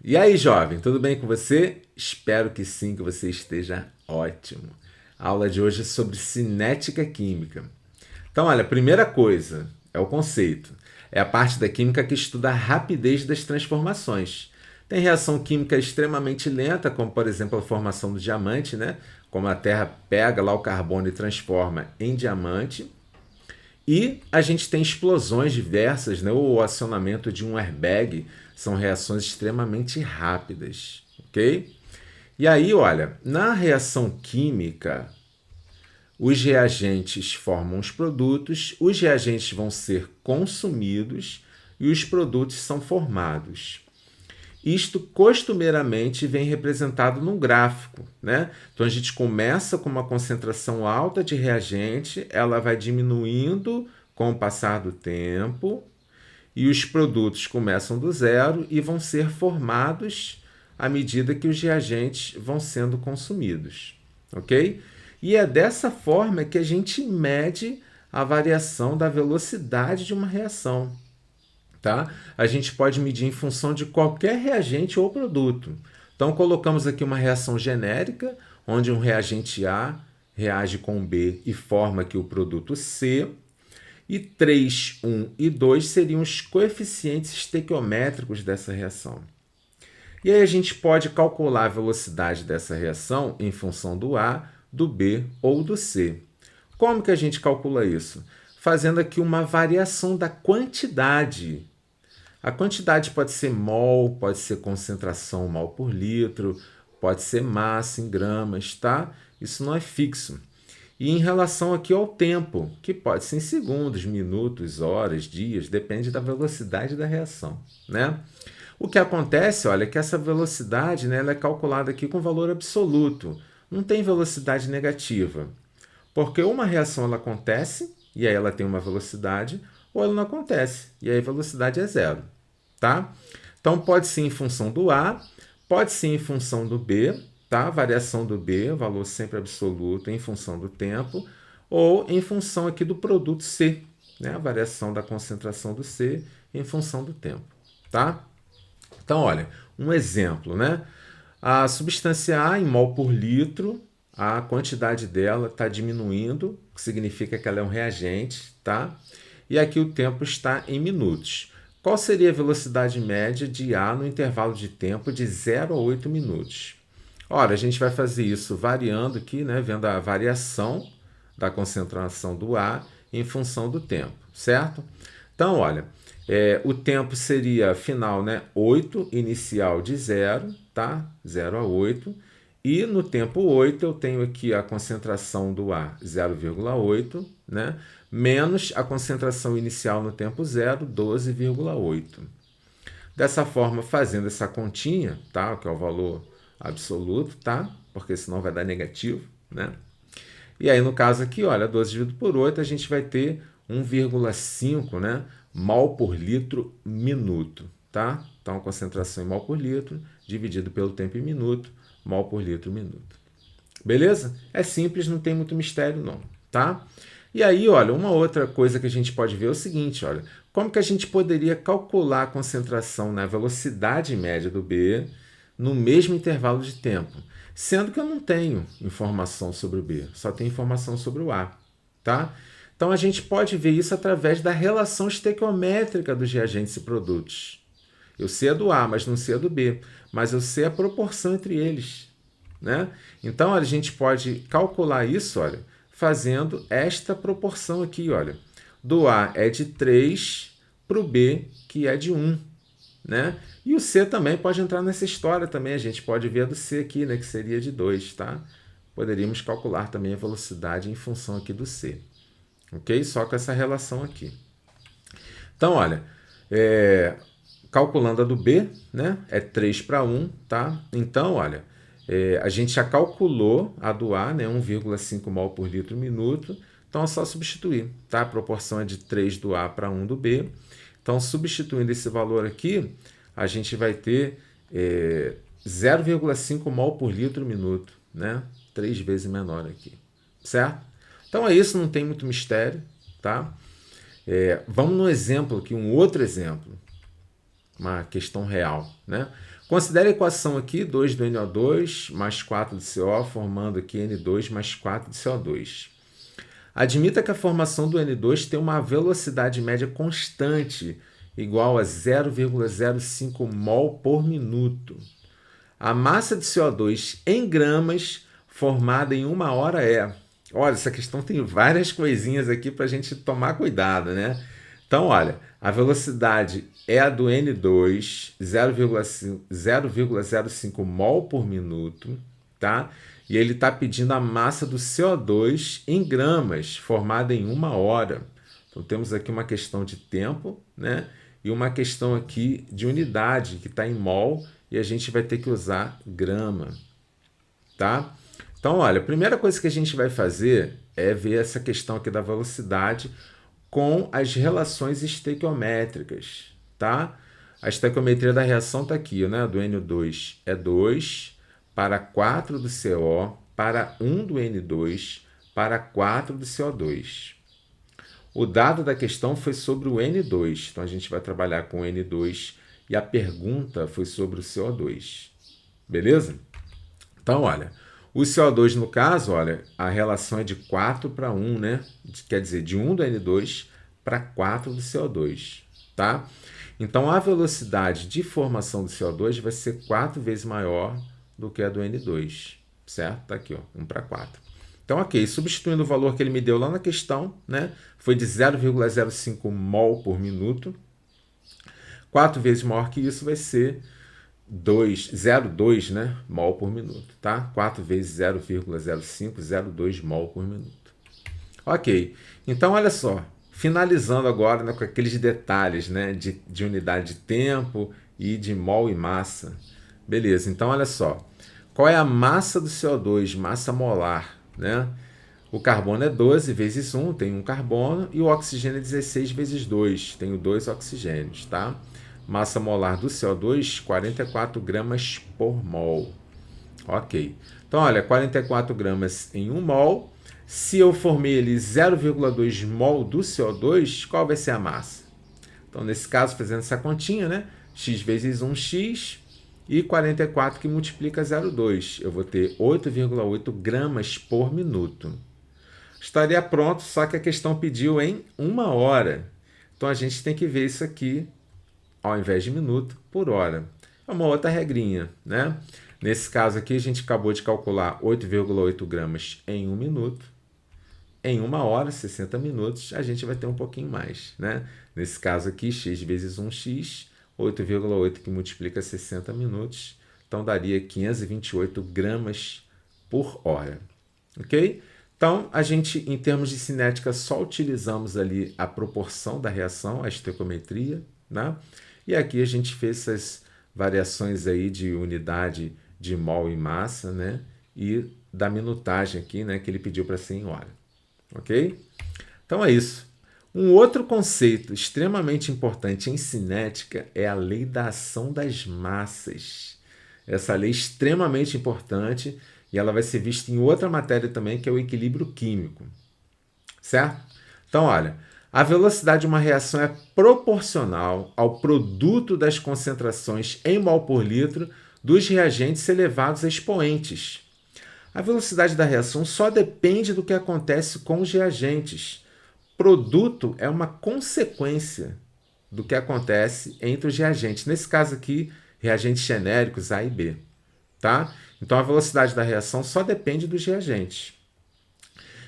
E aí, jovem, tudo bem com você? Espero que sim, que você esteja ótimo. A aula de hoje é sobre cinética química. Então, olha, a primeira coisa é o conceito. É a parte da química que estuda a rapidez das transformações. Tem reação química extremamente lenta, como por exemplo a formação do diamante, né? Como a Terra pega lá o carbono e transforma em diamante. E a gente tem explosões diversas, né? O acionamento de um airbag são reações extremamente rápidas, ok? E aí, olha, na reação química, os reagentes formam os produtos, os reagentes vão ser consumidos e os produtos são formados. Isto costumeiramente vem representado num gráfico, né? Então a gente começa com uma concentração alta de reagente, ela vai diminuindo com o passar do tempo e os produtos começam do zero e vão ser formados à medida que os reagentes vão sendo consumidos, ok? E é dessa forma que a gente mede a variação da velocidade de uma reação. Tá? A gente pode medir em função de qualquer reagente ou produto. Então, colocamos aqui uma reação genérica, onde um reagente A reage com B e forma aqui o produto C. E 3, 1 e 2 seriam os coeficientes estequiométricos dessa reação. E aí a gente pode calcular a velocidade dessa reação em função do A, do B ou do C. Como que a gente calcula isso? Fazendo aqui uma variação da quantidade. A quantidade pode ser mol, pode ser concentração mol por litro, pode ser massa em gramas, tá? Isso não é fixo. E em relação aqui ao tempo, que pode ser em segundos, minutos, horas, dias, depende da velocidade da reação, né? O que acontece, olha, é que essa velocidade, né, ela é calculada aqui com valor absoluto. Não tem velocidade negativa. Porque uma reação ela acontece e aí ela tem uma velocidade, ou ela não acontece e aí a velocidade é zero, tá? Então pode ser em função do A, pode ser em função do B, tá? Variação do B, valor sempre absoluto em função do tempo, ou em função aqui do produto C, né? A variação da concentração do C em função do tempo, tá? Então, olha, um exemplo, né? A substância A em mol por litro, a quantidade dela está diminuindo, o que significa que ela é um reagente, tá? E aqui o tempo está em minutos. Qual seria a velocidade média de A no intervalo de tempo de 0 a 8 minutos? Ora, a gente vai fazer isso variando aqui, né, vendo a variação da concentração do A em função do tempo, certo? Então, olha, o tempo seria final, né, 8, inicial de 0, tá? 0 a 8. E no tempo 8 eu tenho aqui a concentração do A 0,8, né? Menos a concentração inicial no tempo 0, 12,8. Dessa forma, fazendo essa continha, tá? Que é o valor absoluto, tá? Porque senão vai dar negativo, né? E aí, no caso aqui, olha, 12 dividido por 8, a gente vai ter 1,5, né, mol por litro minuto, tá? Então, a concentração em mol por litro, dividido pelo tempo em minuto, mol por litro minuto. Beleza? É simples, não tem muito mistério não, tá? E aí, olha, uma outra coisa que a gente pode ver é o seguinte, olha, como que a gente poderia calcular a concentração na velocidade média do B no mesmo intervalo de tempo? Sendo que eu não tenho informação sobre o B, só tenho informação sobre o A, tá? Então a gente pode ver isso através da relação estequiométrica dos reagentes e produtos. Eu sei a do A, mas não sei a do B, mas eu sei a proporção entre eles, né? Então olha, a gente pode calcular isso, olha, fazendo esta proporção aqui, olha. Do A é de 3 para o B, que é de 1, né? E o C também pode entrar nessa história também. A gente pode ver a do C aqui, né, que seria de 2, tá? Poderíamos calcular também a velocidade em função aqui do C. Ok? Só com essa relação aqui. Então, olha, calculando a do B, né, é 3 para 1, tá? Então, olha, a gente já calculou a do A, né, 1,5 mol por litro minuto. Então, é só substituir, tá? A proporção é de 3 do A para 1 do B. Então, substituindo esse valor aqui, a gente vai ter 0,5 mol por litro minuto, né? 3 vezes menor aqui, certo? Então é isso, não tem muito mistério, tá? Vamos no exemplo aqui, um outro exemplo, uma questão real, né? Considere a equação aqui, 2 do NO2 mais 4 do CO, formando aqui N2 mais 4 de CO2. Admita que a formação do N2 tem uma velocidade média constante, igual a 0,05 mol por minuto. A massa de CO2 em gramas formada em 1 hora é... Olha, essa questão tem várias coisinhas aqui para a gente tomar cuidado, né? Então, olha, a velocidade é a do N2, 0,05 mol por minuto, tá? E ele está pedindo a massa do CO2 em gramas, formada em 1 hora. Então, temos aqui uma questão de tempo, né? E uma questão aqui de unidade, que está em mol, e a gente vai ter que usar grama, tá? Então, olha, a primeira coisa que a gente vai fazer é ver essa questão aqui da velocidade com as relações estequiométricas, tá? A estequiometria da reação está aqui, né? Do NO2 é 2 para 4 do CO para 1 do N2 para 4 do CO2. O dado da questão foi sobre o N2, então a gente vai trabalhar com o N2 e a pergunta foi sobre o CO2. Beleza? Então, olha, o CO2 no caso, olha, a relação é de 4 para 1, né? Quer dizer, de 1 do N2 para 4 do CO2, tá? Então, a velocidade de formação do CO2 vai ser 4 vezes maior do que a do N2, certo? Tá aqui, ó, 1 para 4. Então, ok, substituindo o valor que ele me deu lá na questão, né? Foi de 0,05 mol por minuto. 4 vezes maior que isso vai ser 0,2, né, mol por minuto, tá? 4 vezes 0,05, 0,2 mol por minuto. Ok, então olha só, finalizando agora, né, com aqueles detalhes, né, de unidade de tempo e de mol e massa. Beleza, então olha só, qual é a massa do CO2, massa molar, né? O carbono é 12 vezes 1, tem 1 carbono, e o oxigênio é 16 vezes 2, tenho 2 oxigênios, tá? Massa molar do CO2, 44 gramas por mol. Ok. Então, olha, 44 gramas em 1 mol. Se eu formei ali 0,2 mol do CO2, qual vai ser a massa? Então, nesse caso, fazendo essa continha, né? X vezes 1x e 44 que multiplica 0,2. Eu vou ter 8,8 gramas por minuto. Estaria pronto, só que a questão pediu em 1 hora. Então, a gente tem que ver isso aqui ao invés de minuto, por hora. É uma outra regrinha, né? Nesse caso aqui, a gente acabou de calcular 8,8 gramas em 1 minuto. Em 1 hora, 60 minutos, a gente vai ter um pouquinho mais, né? Nesse caso aqui, x vezes 1x, 8,8 que multiplica 60 minutos, então daria 528 gramas por hora, ok? Então, a gente, em termos de cinética, só utilizamos ali a proporção da reação, a estequiometria, né? E aqui a gente fez essas variações aí de unidade de mol e massa, né? E da minutagem aqui, né? Que ele pediu para ser em hora. Ok? Então é isso. Um outro conceito extremamente importante em cinética é a lei da ação das massas. Essa lei é extremamente importante e ela vai ser vista em outra matéria também, que é o equilíbrio químico. Certo? Então, olha, a velocidade de uma reação é proporcional ao produto das concentrações em mol por litro dos reagentes elevados a expoentes. A velocidade da reação só depende do que acontece com os reagentes. Produto é uma consequência do que acontece entre os reagentes. Nesse caso aqui, reagentes genéricos A e B. Tá? Então, a velocidade da reação só depende dos reagentes.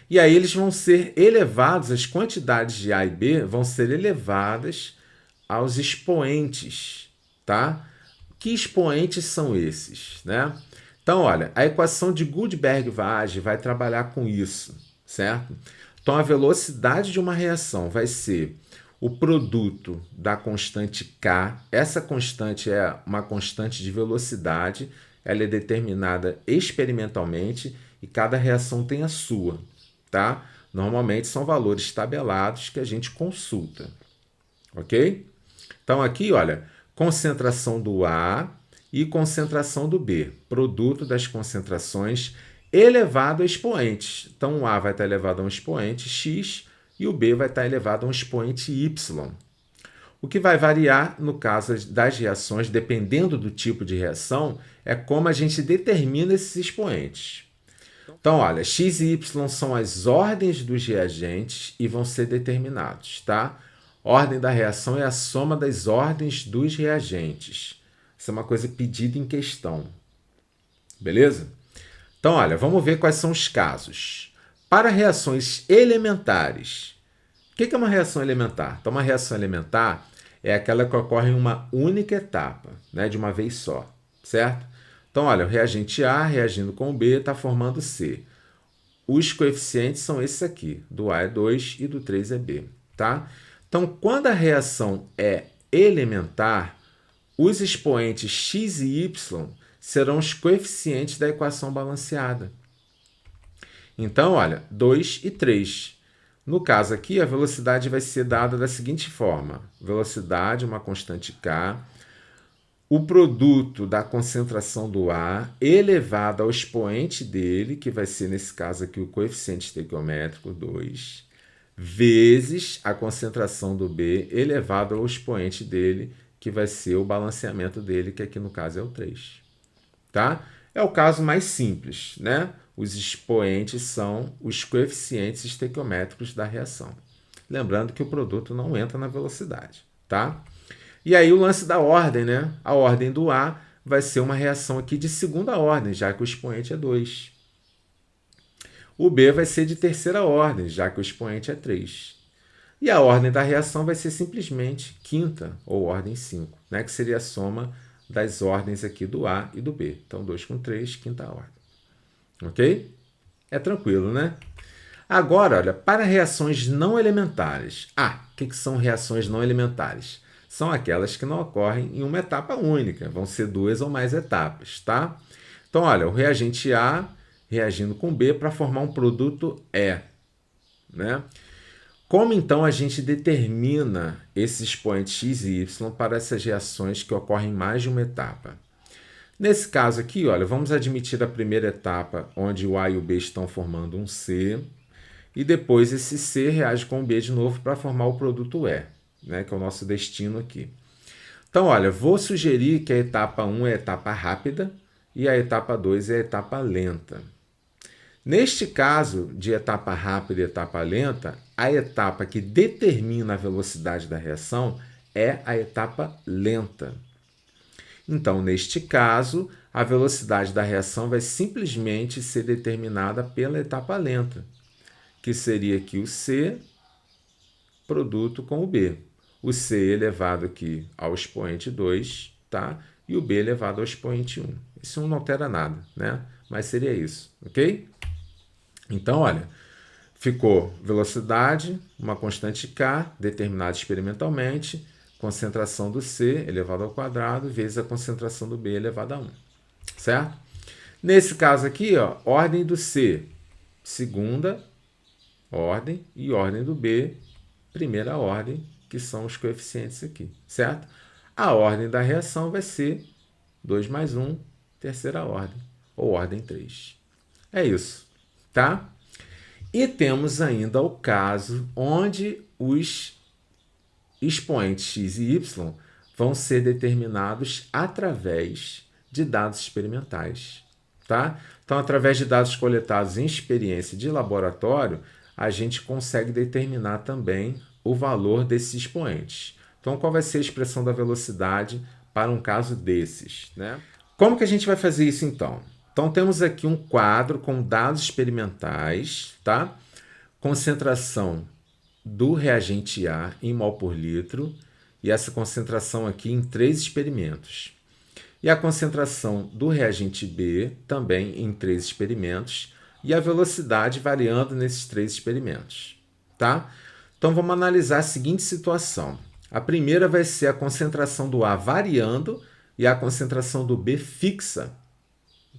E aí eles vão ser elevados, as quantidades de A e B vão ser elevadas aos expoentes, tá? Que expoentes são esses, né? Então, olha, a equação de Goldberg-Vage vai trabalhar com isso, certo? Então, a velocidade de uma reação vai ser o produto da constante K. Essa constante é uma constante de velocidade, ela é determinada experimentalmente e cada reação tem a sua, tá? Normalmente são valores tabelados que a gente consulta, ok? Então, aqui, olha, concentração do A e concentração do B, produto das concentrações elevado a expoentes. Então, o A vai estar elevado a um expoente x e o B vai estar elevado a um expoente y. O que vai variar no caso das reações, dependendo do tipo de reação, é como a gente determina esses expoentes. Então, olha, x e y são as ordens dos reagentes e vão ser determinados, tá? Ordem da reação é a soma das ordens dos reagentes. Isso é uma coisa pedida em questão. Beleza? Então, olha, vamos ver quais são os casos. Para reações elementares, o que é uma reação elementar? Então, uma reação elementar é aquela que ocorre em uma única etapa, né, de uma vez só, certo? Então, olha, o reagente A reagindo com o B está formando C. Os coeficientes são esses aqui, do A é 2 e do 3 é B, tá? Então, quando a reação é elementar, os expoentes x e y serão os coeficientes da equação balanceada. Então, olha, 2 e 3. No caso aqui, a velocidade vai ser dada da seguinte forma. Velocidade, uma constante k, o produto da concentração do A elevado ao expoente dele, que vai ser, nesse caso aqui, o coeficiente estequiométrico, 2, vezes a concentração do B elevado ao expoente dele, que vai ser o balanceamento dele, que aqui no caso é o 3. Tá? É o caso mais simples, né? Os expoentes são os coeficientes estequiométricos da reação. Lembrando que o produto não entra na velocidade, tá? E aí o lance da ordem, né? A ordem do A vai ser uma reação aqui de segunda ordem, já que o expoente é 2. O B vai ser de terceira ordem, já que o expoente é 3. E a ordem da reação vai ser simplesmente quinta, ou ordem 5, né? Que seria a soma das ordens aqui do A e do B. Então, 2 com 3, quinta ordem. Ok? É tranquilo, né? Agora, olha, para reações não elementares. O que são reações não elementares? São aquelas que não ocorrem em uma etapa única. Vão ser 2 ou mais etapas, tá? Então, olha, o reagente A reagindo com B para formar um produto E, né? Como então a gente determina esses expoentes x e y para essas reações que ocorrem em mais de uma etapa? Nesse caso aqui, olha, vamos admitir a primeira etapa, onde o A e o B estão formando um C, e depois esse C reage com o B de novo para formar o produto E, né, que é o nosso destino aqui. Então, olha, vou sugerir que a etapa 1 é a etapa rápida e a etapa 2 é a etapa lenta. Neste caso de etapa rápida e etapa lenta, a etapa que determina a velocidade da reação é a etapa lenta. Então, neste caso, a velocidade da reação vai simplesmente ser determinada pela etapa lenta, que seria aqui o C produto com o B. O C elevado aqui ao expoente 2, tá? E o B elevado ao expoente 1. Isso não altera nada, né? Mas seria isso, ok? Então, olha, ficou velocidade, uma constante k, determinada experimentalmente, concentração do C elevado ao quadrado, vezes a concentração do B elevado a 1. Certo? Nesse caso aqui, ó, ordem do C, segunda ordem, e ordem do B, primeira ordem, que são os coeficientes aqui, certo? A ordem da reação vai ser 2 mais 1, terceira ordem, ou ordem 3. É isso, tá? E temos ainda o caso onde os expoentes x e y vão ser determinados através de dados experimentais, tá? Então, através de dados coletados em experiência de laboratório, a gente consegue determinar também o valor desses expoentes. Então, qual vai ser a expressão da velocidade para um caso desses, né? Como que a gente vai fazer isso, então? Então, temos aqui um quadro com dados experimentais, tá? Concentração do reagente A em mol por litro, e essa concentração aqui em 3 experimentos. E a concentração do reagente B também em 3 experimentos, e a velocidade variando nesses 3 experimentos, tá? Então, vamos analisar a seguinte situação. A primeira vai ser a concentração do A variando e a concentração do B fixa,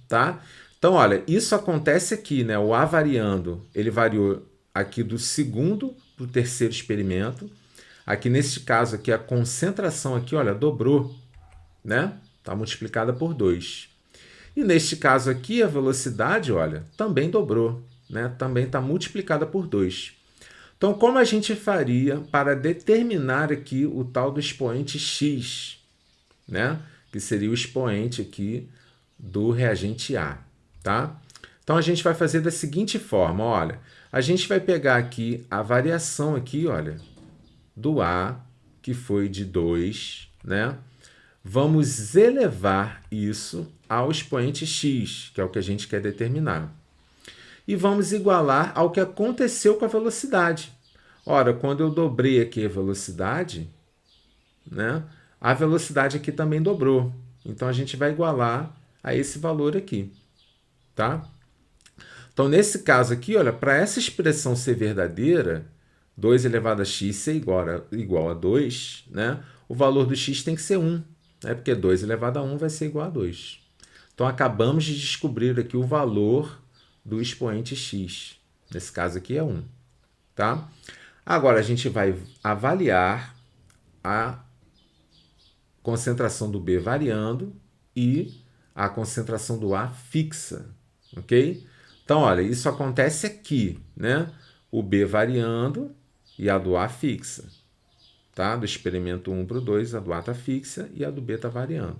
tá? Então, olha, isso acontece aqui, né? O A variando, ele variou aqui do segundo para o terceiro experimento. Aqui, nesse caso, aqui, a concentração aqui, olha, dobrou, né? Está multiplicada por 2. E neste caso aqui, a velocidade, olha, também dobrou, né? Também está multiplicada por 2. Então, como a gente faria para determinar aqui o tal do expoente x, né? Que seria o expoente aqui do reagente A, tá? Então, a gente vai fazer da seguinte forma, olha, a gente vai pegar aqui a variação aqui, olha, do A, que foi de 2, né? Vamos elevar isso ao expoente x, que é o que a gente quer determinar. E vamos igualar ao que aconteceu com a velocidade. Ora, quando eu dobrei aqui a velocidade, né, a velocidade aqui também dobrou. Então, a gente vai igualar a esse valor aqui. Tá? Então, nesse caso aqui, olha, para essa expressão ser verdadeira, 2 elevado a x ser igual a 2, né, o valor do x tem que ser 1, né, porque 2 elevado a 1 vai ser igual a 2. Então, acabamos de descobrir aqui o valor do expoente x. Nesse caso aqui é 1. Tá? Agora, a gente vai avaliar a concentração do B variando e a concentração do A fixa. Ok? Então, olha, isso acontece aqui, né? O B variando e a do A fixa. Tá? Do experimento 1 para o 2, a do A está fixa e a do B está variando.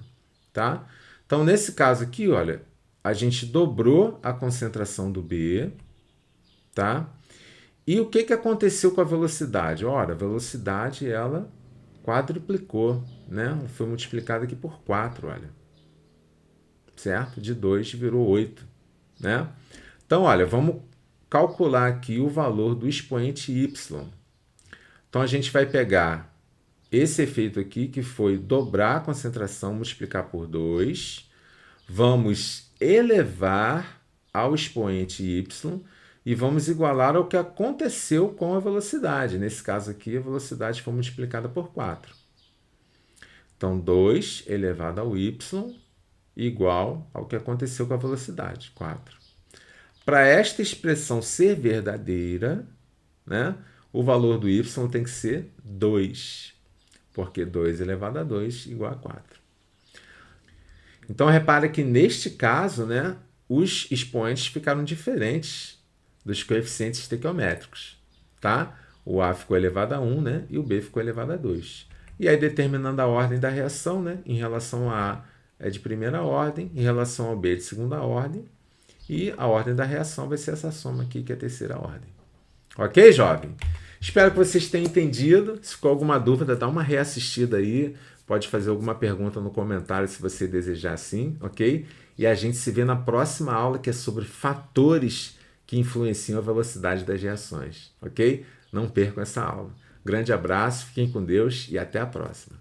Tá? Então, nesse caso aqui, olha, a gente dobrou a concentração do B, tá? E o que aconteceu com a velocidade? Ora, a velocidade, ela quadruplicou, né? Foi multiplicada aqui por 4, olha. Certo? De 2 virou 8, né? Então, olha, vamos calcular aqui o valor do expoente y. Então, a gente vai pegar esse efeito aqui, que foi dobrar a concentração, multiplicar por 2. Vamos elevar ao expoente y e vamos igualar ao que aconteceu com a velocidade. Nesse caso aqui, a velocidade foi multiplicada por 4. Então, 2 elevado ao y igual ao que aconteceu com a velocidade, 4. Para esta expressão ser verdadeira, né, o valor do y tem que ser 2, porque 2 elevado a 2 igual a 4. Então, repara que neste caso, né, os expoentes ficaram diferentes dos coeficientes estequiométricos. Tá? O A ficou elevado a 1, né, e o B ficou elevado a 2. E aí, determinando a ordem da reação, né, em relação a A é de primeira ordem, em relação ao B é de segunda ordem, e a ordem da reação vai ser essa soma aqui, que é a terceira ordem. Ok, jovem? Espero que vocês tenham entendido. Se ficou alguma dúvida, dá uma reassistida aí. Pode fazer alguma pergunta no comentário se você desejar assim, ok? E a gente se vê na próxima aula, que é sobre fatores que influenciam a velocidade das reações, ok? Não percam essa aula. Grande abraço, fiquem com Deus e até a próxima.